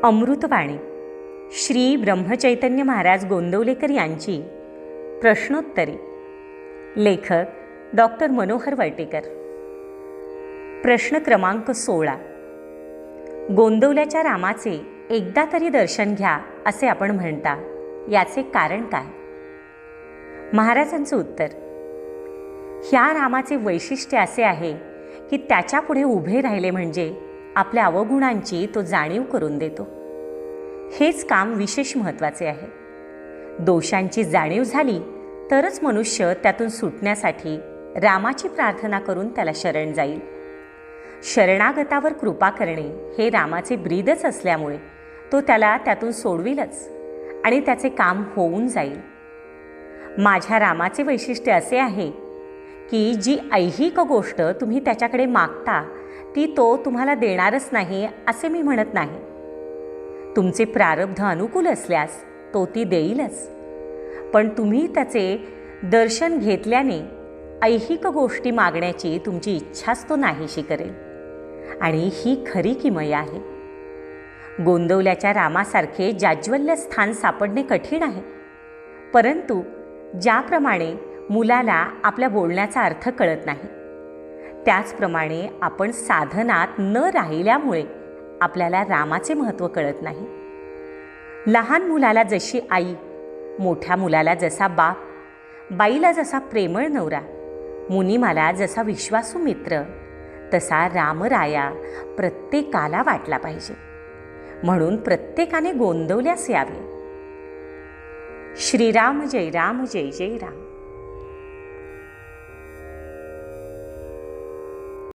अमृतवाणी श्री ब्रह्मचैतन्य महाराज गोंदवलेकर यांची प्रश्नोत्तरे. लेखक डॉक्टर मनोहर वर्टेकर. प्रश्न क्रमांक 16. गोंदवल्याच्या रामाचे एकदा तरी दर्शन घ्या असे आपण म्हणता, याचे कारण काय? महाराजांचं उत्तर: ह्या रामाचे वैशिष्ट्य असे आहे की त्याच्यापुढे उभे राहिले म्हणजे आपल्या अवगुणांची तो जाणीव करून देतो. हेच काम विशेष महत्त्वाचे आहे. दोषांची जाणीव झाली तरच मनुष्य त्यातून सुटण्यासाठी रामाची प्रार्थना करून त्याला शरण जाईल. शरणागतावर कृपा करणे हे रामाचे ब्रीदच असल्यामुळे तो त्याला त्यातून सोडविलच आणि त्याचे काम होऊन जाईल. माझ्या रामाचे वैशिष्ट्य असे आहे की जी ऐहिक गोष्ट तुम्ही त्याच्याकडे मागता ती तो तुम्हाला देणारच नाही असे मी म्हणत नाही. तुमचे प्रारब्ध अनुकूल असल्यास तो ती देईलच, पण तुम्ही त्याचे दर्शन घेतल्याने ऐहिक गोष्टी मागण्याची तुमची इच्छाच तो नाहीशी करेल, आणि ही खरी किमया आहे. गोंदवल्याच्या रामासारखे जाज्वल्य स्थान सापडणे कठीण आहे, परंतु ज्याप्रमाणे मुलाला आपल्या बोलण्याचा अर्थ कळत नाही, त्याचप्रमाणे आपण साधनात न राहिल्यामुळे आपल्याला रामाचे महत्त्व कळत नाही. लहान मुलाला जशी आई, मोठ्या मुलाला जसा बाप, बाईला जसा प्रेमळ नवरा, मुनिमाला जसा विश्वासू मित्र, तसा रामराया प्रत्येकाला वाटला पाहिजे. म्हणून प्रत्येकाने गोंदवल्यास यावे. श्रीराम जय राम, जय जय राम.